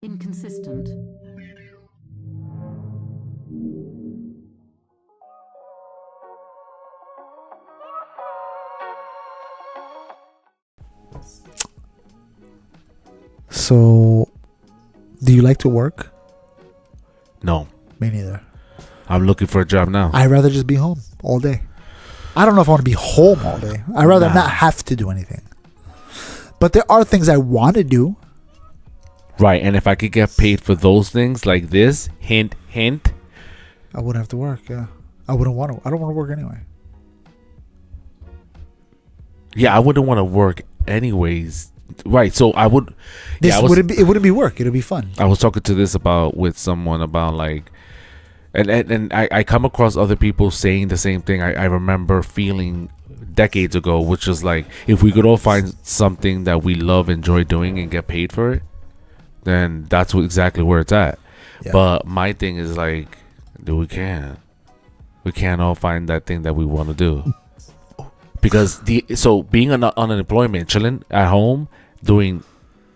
Inconsistent. So, do you like to work? No. Me neither. I'm looking for a job now. I'd rather just be home all day. I don't know if I want to be home all day. I'd rather not have to do anything. But there are things I want to do. Right, and if I could get paid for those things like this, hint, hint. I wouldn't have to work, yeah. I wouldn't want to. I don't want to work anyway. Yeah, I wouldn't want to work anyways. Right, so I would. It wouldn't be work. It'd be fun. I was talking to this with someone about like, and I come across other people saying the same thing. I remember feeling decades ago, which is like, if we could all find something that we love, enjoy doing, and get paid for it, then that's exactly where it's at. Yeah. But my thing is like, we can't all find that thing that we want to do. Because being on unemployment, chilling at home, doing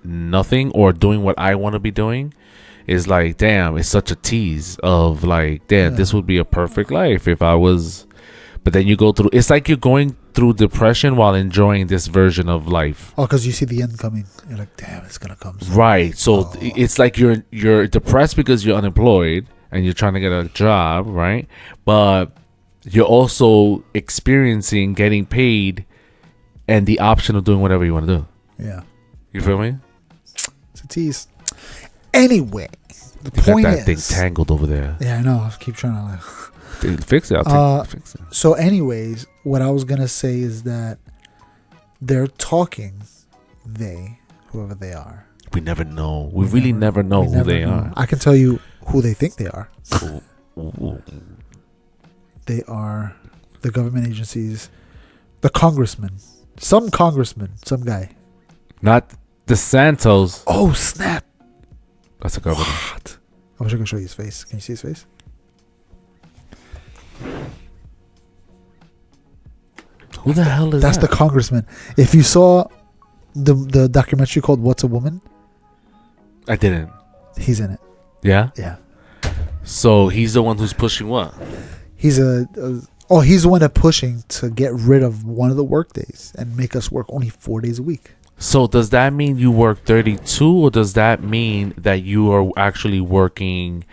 nothing or doing what I want to be doing is like, damn, it's such a tease of like, damn, this would be a perfect life if I was. But then you go through, it's like you're going through depression while enjoying this version of life. Oh, because you see the end coming. You're like, damn, it's going to come soon. Right. So it's like you're depressed because you're unemployed and you're trying to get a job, right? But you're also experiencing getting paid and the option of doing whatever you want to do. Yeah. You feel me? It's a tease. Anyway, the You point got that is, thing tangled over there. Yeah, I know. I keep trying to like Fix it. Fix it. So anyways, what I was going to say is that they're talking, whoever they are. We never know. We really never know who they are. I can tell you who they think they are. Ooh. They are the government agencies, the congressman, some guy. Not DeSantos. Oh, snap. That's a government. What? I wish I could show you his face. Can you see his face? Who the hell is That's that? the congressman. If you saw the documentary called What's a Woman? I didn't. He's in it. Yeah? Yeah. So he's the one who's pushing what? He's he's the one that pushing to get rid of one of the work days and make us work only 4 days a week. So does that mean you work 32 or does that mean that you are actually working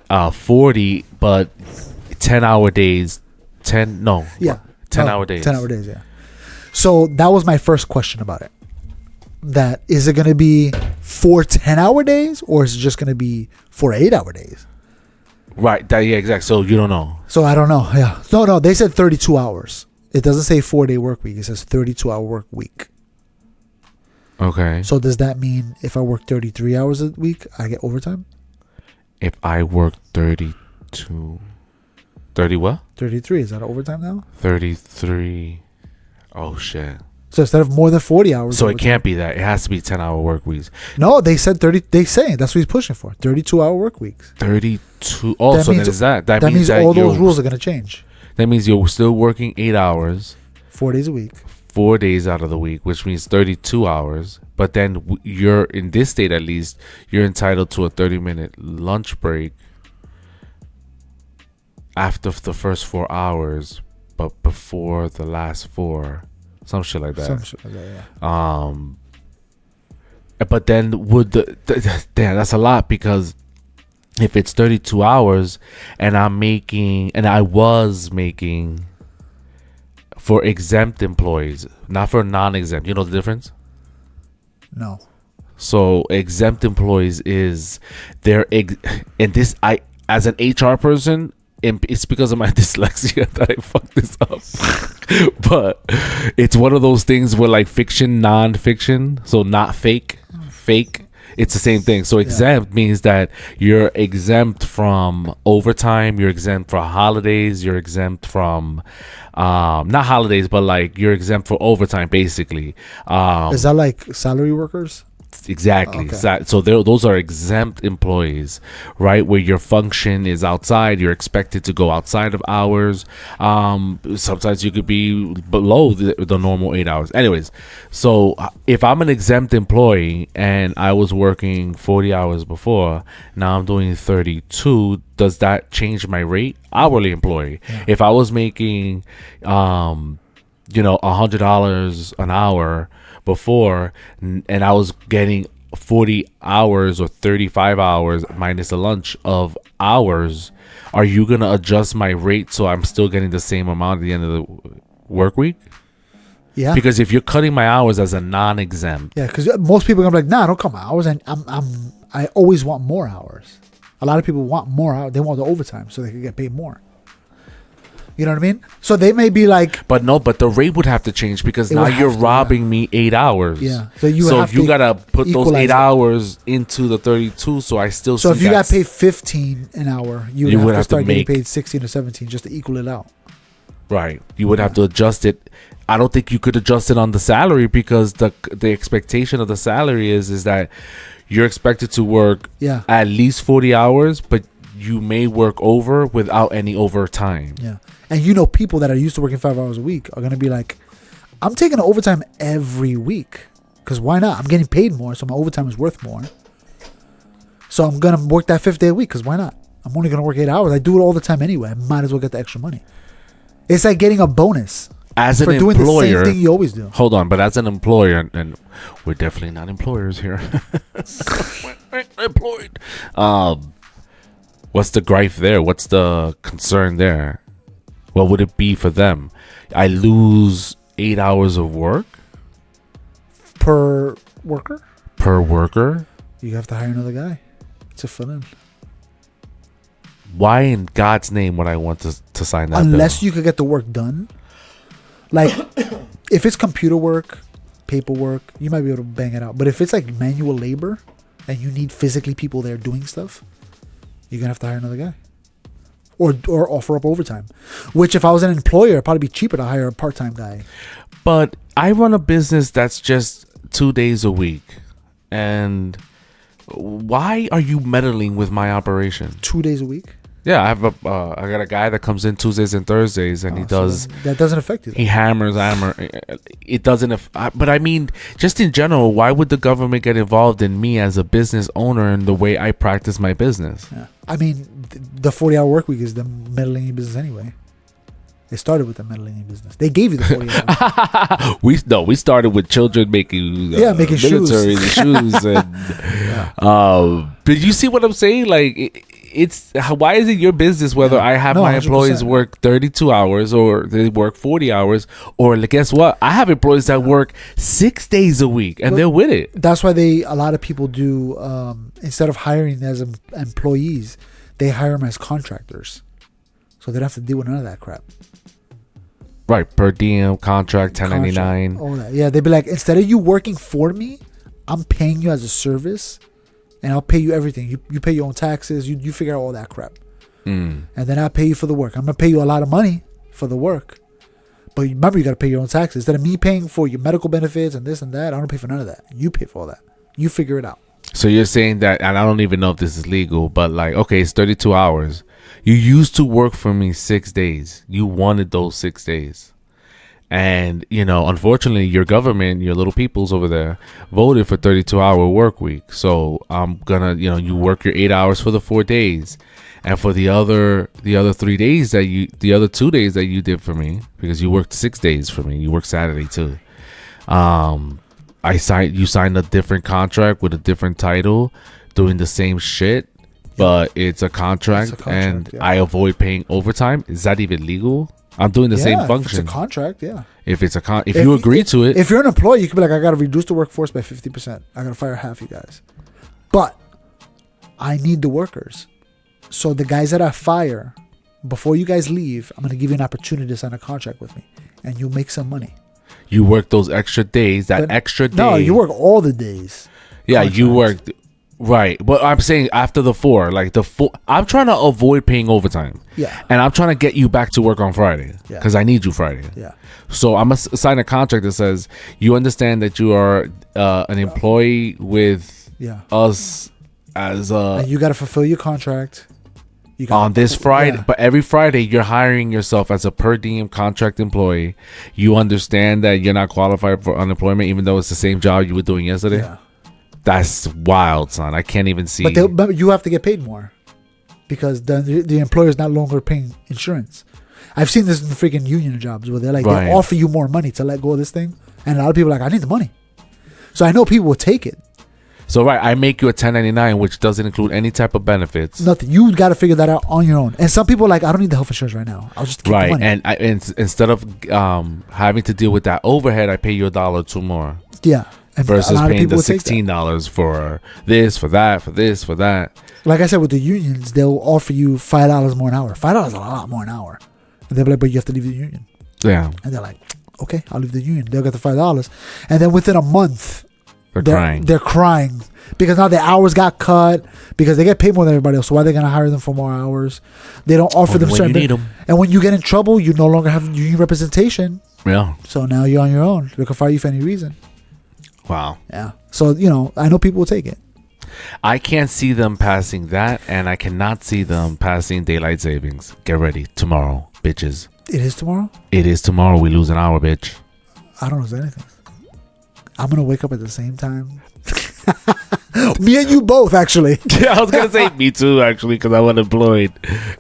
40 but 10-hour days? 10-hour days. 10-hour days, yeah. So that was my first question about it. That is it going to be 4 10-hour days or is it just going to be 4 8-hour days? Right. Yeah, exactly. So you don't know. So I don't know. Yeah. No. They said 32 hours. It doesn't say 4-day work week. It says 32-hour work week. Okay. So does that mean if I work 33 hours a week, I get overtime? If I work 32... 30 what? 33. Is that overtime now? 33. Oh, shit. So instead of more than 40 hours. So it can't be that. It has to be 10-hour work weeks. No, they said 30. They say that's what he's pushing for. 32-hour work weeks. 32. Oh, so then is that? That means all those rules are going to change. That means you're still working 8 hours. 4 days a week. 4 days out of the week, which means 32 hours. But then you're, in this state at least, you're entitled to a 30-minute lunch break after the first 4 hours, but before the last 4. Some shit like that. Yeah. But then damn, that's a lot because if it's 32 hours and I was making for exempt employees, not for non-exempt. You know the difference? No. So exempt employees is and this as an HR person, it's because of my dyslexia that I fucked this up. But it's one of those things where like fiction, non-fiction, so not fake, it's the same thing. So exempt means that you're exempt from overtime, you're exempt for holidays, you're exempt from not holidays, but like you're exempt for overtime basically. Is that like salary workers? Exactly. Okay. So those are exempt employees, right? Where your function is outside, you're expected to go outside of hours. Sometimes you could be below the normal 8 hours. Anyways, so if I'm an exempt employee and I was working 40 hours before, now I'm doing 32. Does that change my rate? Hourly employee. Yeah. If I was making, $100 an hour before, and I was getting 40 hours or 35 hours minus a lunch of hours, are you going to adjust my rate so I'm still getting the same amount at the end of the work week? Yeah. Because if you're cutting my hours as a non-exempt, Yeah, because most people are gonna be like, nah, I don't cut my hours, and I always want more hours. A lot of people want more hours. They want the overtime so they can get paid more. You know what I mean? So they may be like, but the rate would have to change because It now would you're have to, robbing me 8 hours. yeah. So you So have if you to gotta put those equalize 8 it. hours into the 32, so I still So see if you got that's- paid 15 an hour, you would have to start getting paid 16 or 17 just to equal it out. Right. You would have to adjust it. I don't think you could adjust it on the salary because the expectation of the salary is that you're expected to work Yeah. at least 40 hours, but you may work over without any overtime. Yeah. And people that are used to working 5 hours a week are going to be like, I'm taking overtime every week because why not? I'm getting paid more, so my overtime is worth more. So I'm going to work that 5th day a week because why not? I'm only going to work 8 hours. I do it all the time anyway. I might as well get the extra money. It's like getting a bonus As an for doing the employer, same thing you always do. hold on, but as an employer, and we're definitely not employers here. We're employed. What's the gripe there? What's the concern there? What would it be for them? I lose 8 hours of work Per worker, per worker. you have to hire another guy to fill in. Why in God's name would I want to sign that Unless bill? you could get the work done. Like, if it's computer work, paperwork, you might be able to bang it out. But if it's like manual labor and you need physically people there doing stuff, you're going to have to hire another guy. Or offer up overtime. Which, if I was an employer, it'd probably be cheaper to hire a part-time guy. But I run a business that's just 2 days a week. And why are you meddling with my operation? 2 days a week? Yeah, I got a guy that comes in Tuesdays and Thursdays, and he does. So that doesn't affect you. He hammers. It doesn't. But I mean, just in general, why would the government get involved in me as a business owner and the way I practice my business? Yeah. I mean, the 40-hour work week is the meddling in business anyway. It started with the meddling in business. They gave you the 40 hours. We started with children making making military shoes and but you see what I'm saying? Like why is it your business whether I have my 100%. employees work 32 hours or they work 40 hours, or guess what? I have employees that work 6 days a week and they're with it. That's why a lot of people do, instead of hiring them as employees, they hire them as contractors. So they don't have to deal with none of that crap. Right, per diem, contract, 1099. All that. Yeah, they'd be like, instead of you working for me, I'm paying you as a service, and I'll pay you everything. You pay your own taxes. You figure out all that crap. And then I'll pay you for the work. I'm going to pay you a lot of money for the work. But remember, you got to pay your own taxes. Instead of me paying for your medical benefits and this and that, I don't pay for none of that. You pay for all that. You figure it out. So you're saying that, and I don't even know if this is legal, but like, okay, it's 32 hours. You used to work for me 6 days. You wanted those 6 days. And, unfortunately, your government, your little peoples over there, voted for 32-hour work week. So I'm going to, you work your 8 hours for the 4 days. And for the other 3 days the other 2 days that you did for me, because you worked 6 days for me, you worked Saturday too. You signed a different contract with a different title, doing the same shit, but it's a contract, and yeah. I avoid paying overtime. Is that even legal? I'm doing the same function. If it's a contract, yeah. If you agree to it. If you're an employee, you could be like, I got to reduce the workforce by 50%. I got to fire half you guys. But I need the workers. So the guys that I fire, before you guys leave, I'm going to give you an opportunity to sign a contract with me. And you'll make some money. You work those extra days, extra day. No, you work all the days. Yeah, you work. Right, but I'm saying after the 4, like the 4, I'm trying to avoid paying overtime. Yeah. And I'm trying to get you back to work on Friday Yeah. because I need you Friday. Yeah. So I'm gonna sign a contract that says you understand that you are an employee with us as and you got to fulfill your contract. You on this Friday, yeah. but every Friday you're hiring yourself as a per diem contract employee. You understand that you're not qualified for unemployment, even though it's the same job you were doing yesterday. Yeah. That's wild, son. I can't even see. But you have to get paid more because the employer is not longer paying insurance. I've seen this in the freaking union jobs where they're like, Right. they offer you more money to let go of this thing. And a lot of people are like, I need the money. So I know people will take it. So, right, I make you a 1099, which doesn't include any type of benefits. Nothing. You got to figure that out on your own. And some people are like, I don't need the health insurance right now. I'll just keep the money. And instead of having to deal with that overhead, I pay you $1 or $2 more. Yeah. And versus paying the $16 for this, for that, for this, for that. Like I said, with the unions, they'll offer you $5 more an hour. $5 is a lot more an hour. And they'll be like, but you have to leave the union. Yeah. And they're like, okay, I'll leave the union. They'll get the $5. And then within a month, They're crying because now their hours got cut because they get paid more than everybody else. So why are they going to hire them for more hours? They don't offer them certain. Need them. And when you get in trouble, you no longer have union representation. Yeah. So now you're on your own. They can fire you for any reason. Wow. Yeah. So I know people will take it. I can't see them passing that, and I cannot see them passing daylight savings. Get ready tomorrow, bitches. It is tomorrow. It is tomorrow. We lose an hour, bitch. I don't lose anything. I'm gonna wake up at the same time. Me and you both, actually. Yeah, I was gonna say me too, actually, because I'm unemployed,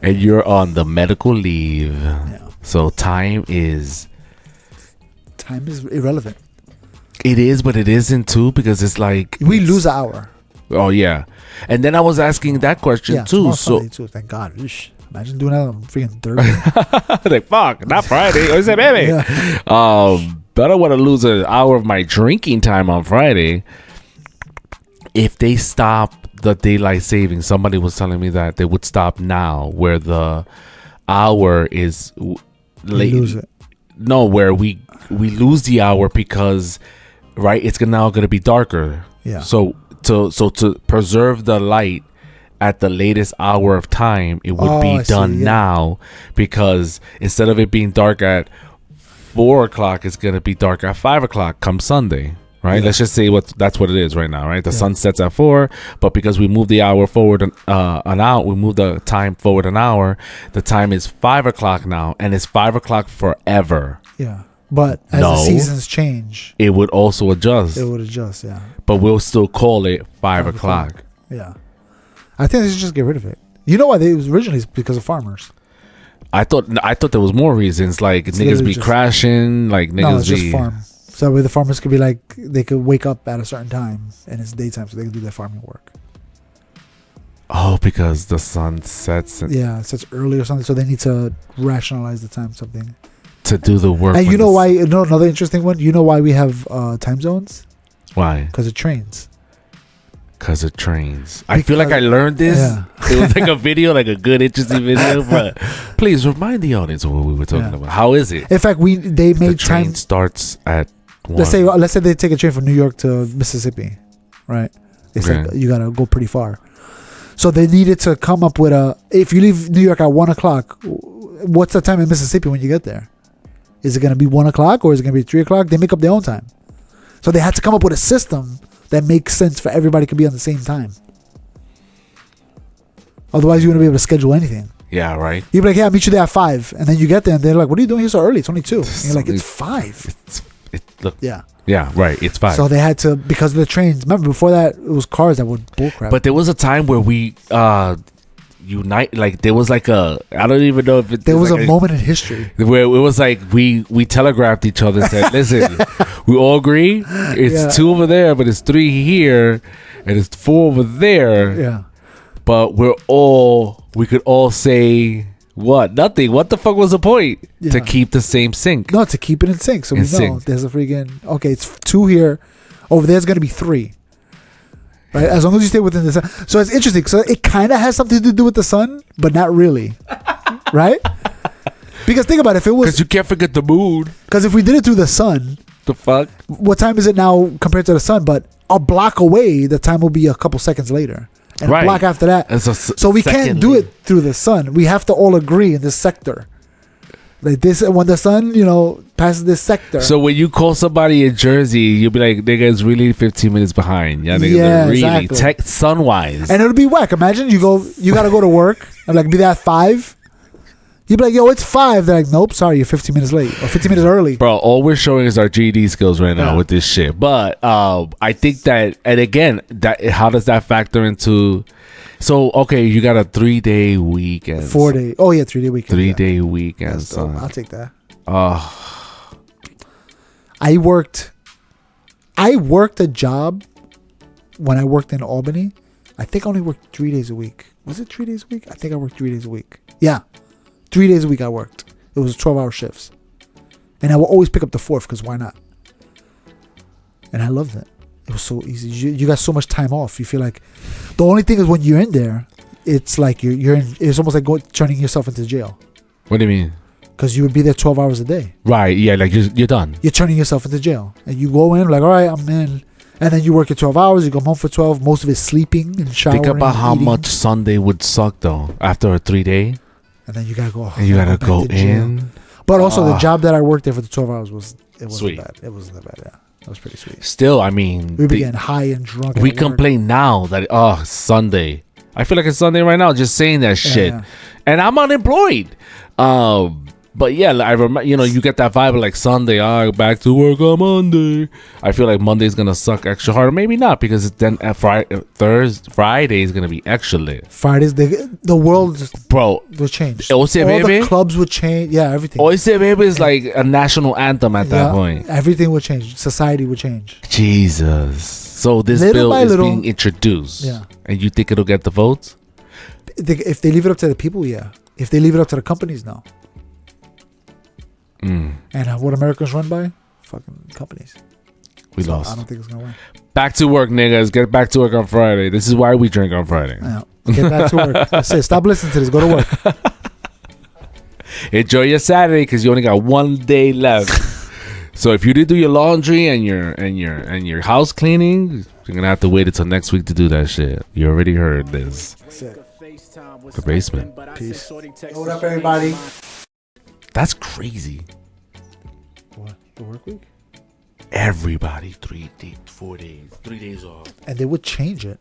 and you're on the medical leave. Yeah. So time is irrelevant. It is, but it isn't too, because it's like we lose an hour. Oh yeah, and then I was asking that question too. So too. Thank God. Imagine doing that on freaking Thursday. Like fuck, not Friday. I said, baby. Yeah. But I don't want to lose an hour of my drinking time on Friday. If they stop the daylight savings, somebody was telling me that they would stop now, where the hour is late. Lose it. No, where we lose the hour because it's now going to be darker. Yeah. So to preserve the light at the latest hour of time, it would be done now, because instead of it being dark at 4 o'clock, it's gonna be dark at 5 o'clock come Sunday, right? Yeah. Let's just say that's what it is right now, right? The sun sets at 4, but because we moved the hour forward an hour, we moved the time forward an hour. The time is 5 o'clock now, and it's 5 o'clock forever. Yeah, but as the seasons change, it would also adjust. It would adjust, yeah. But we'll still call it 5 o'clock. Yeah, I think they should just get rid of it. You know why? It was originally because of farmers. I thought there was more reasons, like it's niggas be crashing, like niggas no, it's just farm. So that way the farmers could be like, they could wake up at a certain time and it's daytime, so they can do their farming work. Oh, because the sun sets. Yeah, it sets early or something, so they need to rationalize the time, something. To do the work. And you know why? No, another interesting one. You know why we have time zones? Why? Because of trains. Because of trains. I feel like I learned this. Yeah. It was like a video, like a good, interesting video. But please remind the audience of what we were talking about. How is it? In fact, they made the train starts at 1. Let's say they take a train from New York to Mississippi, right? They said you gotta go pretty far. So they needed to come up with if you leave New York at 1 o'clock, what's the time in Mississippi when you get there? Is it gonna be 1 o'clock or is it gonna be 3 o'clock? They make up their own time. So they had to come up with a system that makes sense for everybody to be on the same time. Otherwise, you wouldn't be able to schedule anything. Yeah, right. You'd be like, yeah, I'll meet you there at 5. And then you get there and they're like, what are you doing here so early? It's only 2. And you're like, it's 5. Look. Yeah. Yeah, right. It's 5. So they had to, because of the trains. Remember, before that, it was cars that would bullcrap. But there was a time where we unite, like there was like I don't even know if there was like a moment in history where it was like we telegraphed each other and said, listen, we all agree it's 2 over there, but it's 3 here and it's 4 over there. Yeah, but we could all say nothing. What the fuck was the point? To keep the same sync. No, to keep it in sync. So we know there's a freaking it's 2 here, over there's gonna be 3. Right, as long as you stay within the sun. So it's interesting. So it kind of has something to do with the sun, but not really. Right? Because think about it. If it was, because you can't forget the moon. Because if we did it through the sun, the fuck? What time is it now compared to the sun? But a block away, the time will be a couple seconds later. And a block after that. So we can't do it through the sun. We have to all agree in this sector. Like this, when the sun, passes this sector. So when you call somebody in Jersey, you'll be like, nigga's really 15 minutes behind. Yeah, really exactly. Sun-wise. And it'll be whack. Imagine you got to go to work. I'm like, be there at 5. You'd be like, yo, it's 5. They're like, nope, sorry, you're 15 minutes late or 15 minutes early. Bro, all we're showing is our GED skills right now with this shit. But I think that, and again, how does that factor into... So, okay, you got a 3-day weekend. 4 day. Oh, yeah, 3-day weekend. 3-day weekend, son. I'll take that. I worked a job when I worked in Albany. I think I only worked 3 days a week. Was it 3 days a week? I think I worked 3 days a week. Yeah. 3 days a week I worked. It was 12-hour shifts. And I will always pick up the 4th because why not? And I loved it. It was so easy. You got so much time off. You feel like the only thing is when you're in there, it's like you're in. It's almost like turning yourself into jail. What do you mean? Because you would be there 12 hours a day. Right. Yeah. Like you're done. You're turning yourself into jail, and you go in like, all right, I'm in, and then you work at 12 hours. You go home for 12. Most of it sleeping and showering. Think about how eating. much Sunday would suck though after a 3-day. And then you gotta go. And you gotta go in. But also the job that I worked there for the 12 hours wasn't sweet. bad. It wasn't that bad. Yeah. That was pretty sweet. Still, I mean, we be getting high and drunk. We complain now that Sunday. I feel like it's Sunday right now, just saying that shit, and I'm unemployed. But yeah, I remember, you get that vibe of like Sunday, back to work on Monday. I feel like Monday's gonna suck extra hard, or maybe not, because then Friday is gonna be extra lit. Fridays, the world, bro, will change. All the clubs would change. Yeah, everything. Oise Baby is like a national anthem at that point. Everything would change. Society would change. Jesus. So this bill is being introduced. Yeah. And you think it'll get the votes? If they leave it up to the people, yeah. If they leave it up to the companies, no. And what Americans run by? Fucking companies. We lost. I don't think it's gonna win. Back to work, niggas. Get back to work on Friday. This is why we drink on Friday. Yeah. Get back to work. That's it. Stop listening to this. Go to work. Enjoy your Saturday because you only got 1 day left. So if you did do your laundry and your house cleaning, you're gonna have to wait until next week to do that shit. You already heard this. The basement. Peace. What up, everybody? That's crazy. What? The work week? Everybody 4 days, 3 days off. And they would change it.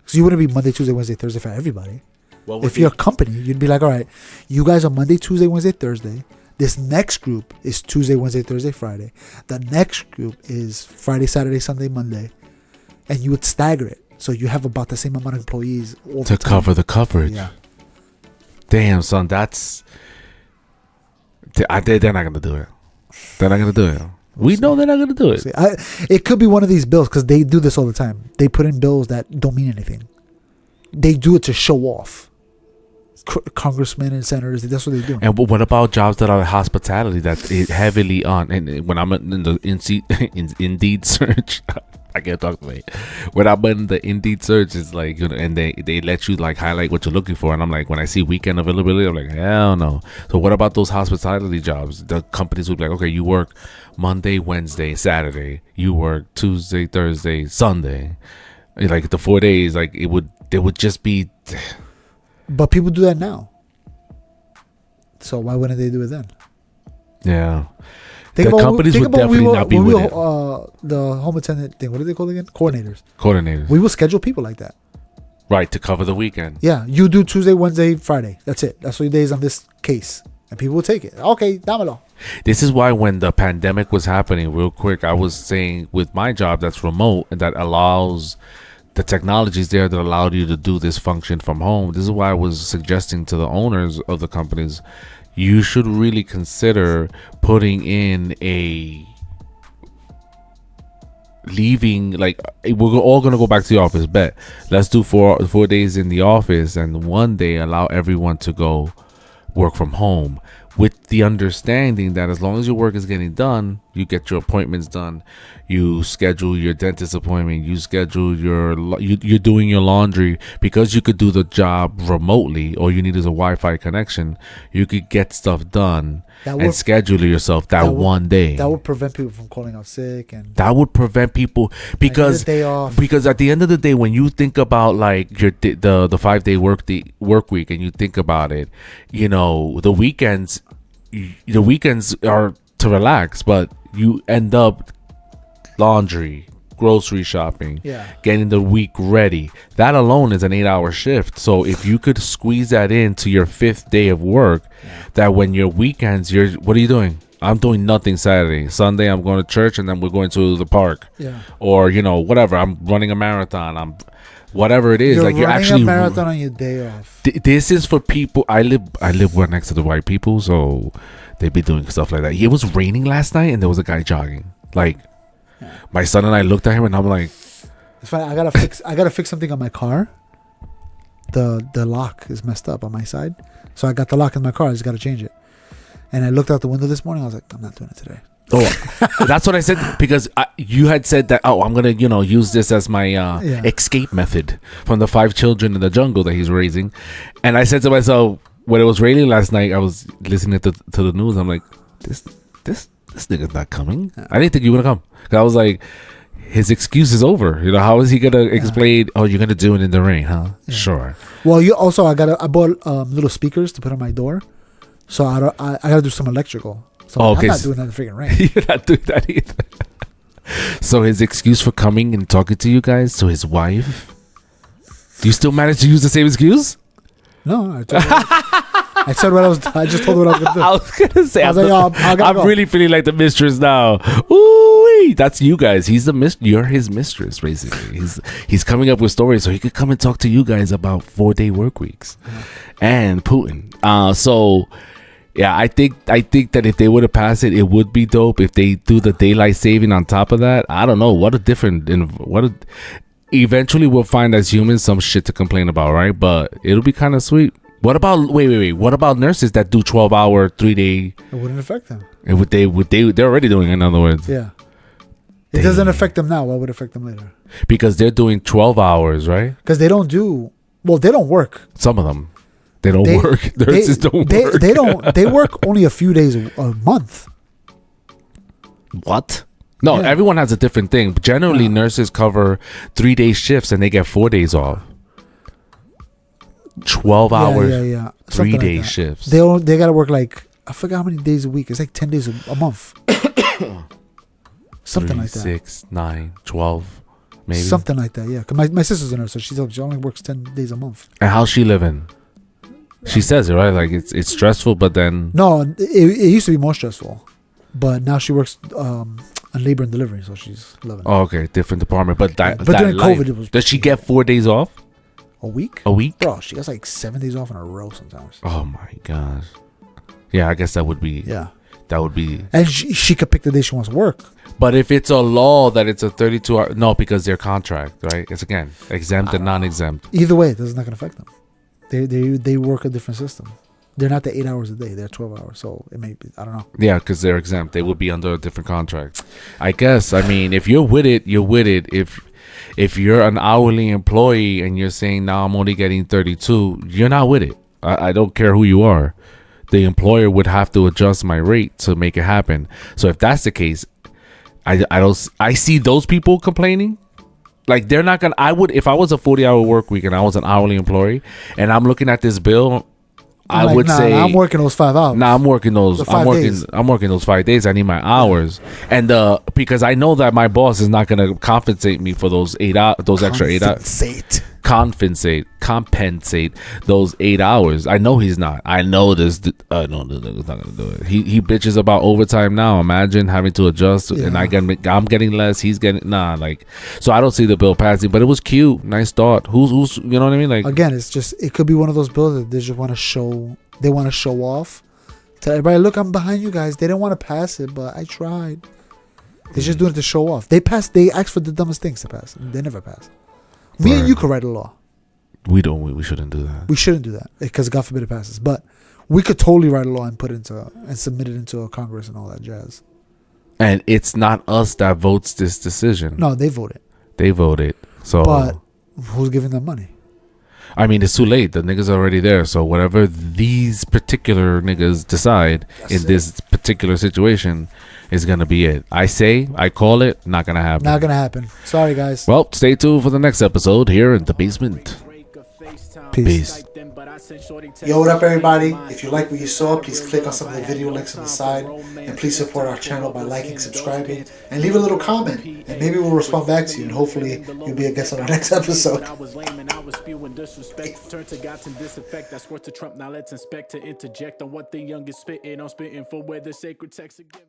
So you wouldn't be Monday, Tuesday, Wednesday, Thursday for everybody. If you're a company, you'd be like, all right, you guys are Monday, Tuesday, Wednesday, Thursday. This next group is Tuesday, Wednesday, Thursday, Friday. The next group is Friday, Saturday, Sunday, Monday. And you would stagger it. So you have about the same amount of employees all to the time. Cover the coverage. Yeah. Damn, son, that's... They're not going to do it. They're not going to do it. We know they're not going to do it. It could be one of these bills because they do this all the time. They put in bills that don't mean anything. They do it to show off. Congressmen and senators, that's what they do. And what about jobs that are hospitality that is heavily on? And when I'm in the Indeed search, I can't talk today. When I'm in the Indeed search, it's like, and they let you like highlight what you're looking for. And I'm like, when I see weekend availability, I'm like, hell no. So what about those hospitality jobs? The companies would be like, okay, you work Monday, Wednesday, Saturday. You work Tuesday, Thursday, Sunday. Like the 4 days, like they would just be. But people do that now. So why wouldn't they do it then? Yeah. The companies would definitely not be with it. The home attendant thing, what are they called again? Coordinators. We will schedule people like that. Right, to cover the weekend. Yeah, you do Tuesday, Wednesday, Friday. That's it. That's 3 days on this case. And people will take it. Okay, dámelo. This is why when the pandemic was happening, real quick, I was saying with my job that's remote and that allows the technologies there that allowed you to do this function from home. This is why I was suggesting to the owners of the companies, you should really consider putting in a leaving, like we're all gonna go back to the office, bet let's do 4 days in the office and 1 day allow everyone to go work from home. with the understanding that as long as your work is getting done, you get your appointments done, you schedule your dentist appointment, you schedule you're doing your laundry, because you could do the job remotely. All you need is a Wi-Fi connection. You could get stuff done and schedule yourself that one day. That would prevent people from calling out sick, and that would prevent people because at the end of the day, when you think about like your the 5-day work week, and you think about it, you know, the weekends are to relax, but you end up laundry, grocery shopping, getting the week ready. That alone is an 8-hour shift. So if you could squeeze that into your 5th day of work, that when your weekends, what are you doing? I'm doing nothing Saturday. Sunday, I'm going to church, and then we're going to the park. Or, you know, whatever. I'm running a marathon. Whatever it is. You're actually a marathon on your day off. This is for people. I live right next to the white people, so they be doing stuff like that. It was raining last night, and there was a guy jogging. Like, my son and I looked at him, and I'm like, it's fine. I gotta fix something on my car. The lock is messed up on my side, so I got the lock in my car. I just gotta change it. And I looked out the window this morning. I was like, I'm not doing it today. Oh, that's what I said, because you had said that, I'm going to, use this as my escape method from the 5 children in the jungle that he's raising. And I said to myself, when it was raining last night, I was listening to the news. I'm like, this nigga's not coming. I didn't think you were going to come. 'Cause I was like, his excuse is over. How is he going to explain, you're going to do it in the rain, huh? Yeah. Sure. Well, I bought little speakers to put on my door. So I got to do some electrical. So I'm not doing that in the freaking rain. You're not doing that either. So his excuse for coming and talking to you guys, to his wife, do you still manage to use the same excuse? No, I said what I just told her what I was going to do. I was going to say, I'm really feeling like the mistress now. Ooh, that's you guys. You're his mistress, basically. He's coming up with stories so he could come and talk to you guys about 4-day work weeks and Putin. Yeah, I think that if they would have passed it, it would be dope. If they do the daylight saving on top of that, I don't know eventually we'll find as humans some shit to complain about, right? But it'll be kind of sweet. What about wait? What about nurses that do 12-hour 3-day? It wouldn't affect them. They're already doing it, in other words. Yeah. It doesn't affect them now. Why would it affect them later? Because they're doing 12 hours, right? Because they don't work. Some of them. They don't work. Nurses don't work. They don't. They work only a few days a month. What? No, everyone has a different thing. Generally, nurses cover 3-day shifts and they get 4 days off. 12 hours, 3-day shifts. They gotta work like, I forgot how many days a week. It's like 10 days a month. Something 3, like that. 6, 9, 12, maybe. Something like that. Yeah. 'Cause my sister's a nurse, so she only works 10 days a month. And how's she living? She says it, right? Like it's stressful, but then no, it used to be more stressful, but now she works on labor and delivery, so she's loving it. Oh, okay, different department. But during COVID, it was. Does she get 4 days off? A week? A week? Bro, she gets like 7 days off in a row sometimes. Oh my gosh. Yeah, I guess that would be. Yeah. That would be. And she could pick the day she wants to work. But if it's a law that it's a 32-hour, no, because their contract, right? It's again exempt and non-exempt. Either way, this is not going to affect them. They work a different system. They're not the 8 hours a day. They're 12 hours. So it may be, I don't know. Yeah, because they're exempt. They would be under a different contract. I guess. I mean, if you're with it, you're with it. If you're an hourly employee and you're saying, now I'm only getting 32, you're not with it. I don't care who you are. The employer would have to adjust my rate to make it happen. So if that's the case, I see those people complaining. Like they're not gonna. I would, if I was a 40-hour work week and I was an hourly employee and I'm looking at this bill, I would say I'm working those 5 hours. I'm working those. I'm working those 5 days. I need my hours, and because I know that my boss is not gonna compensate me for those 8 hours, those extra 8 hours. Compensate those 8 hours. I know he's not. I know this. I know this nigga's not gonna do it. He bitches about overtime now. Imagine having to adjust, and I'm getting less. He's getting So I don't see the bill passing. But it was cute. Nice thought. Who's you know what I mean? Like again, it's just it could be one of those bills that they just want to show. They want to show off. Tell everybody, look, I'm behind you guys. They didn't want to pass it, but I tried. They're just doing it to show off. They asked for the dumbest things to pass. They never pass. Me and you could write a law. We shouldn't do that. We shouldn't do that because God forbid it passes. But we could totally write a law and submit it into a Congress and all that jazz. And it's not us that votes this decision. No, they vote it. They vote it. So, but who's giving them money? I mean, it's too late. The niggas are already there. So whatever these particular niggas decide in this particular situation is going to be it. I call it, not going to happen. Not going to happen. Sorry, guys. Well, stay tuned for the next episode here in the basement. Peace. Yo, what up, everybody? If you like what you saw, please click on some of the video links on the side. And please support our channel by liking, subscribing, and leave a little comment. And maybe we'll respond back to you. And hopefully, you'll be a guest on our next episode. Turn to God and disinfect. That's worth to Trump. Now let's inspect to interject on what the young is spitting on, spitting for where the sacred texts are given.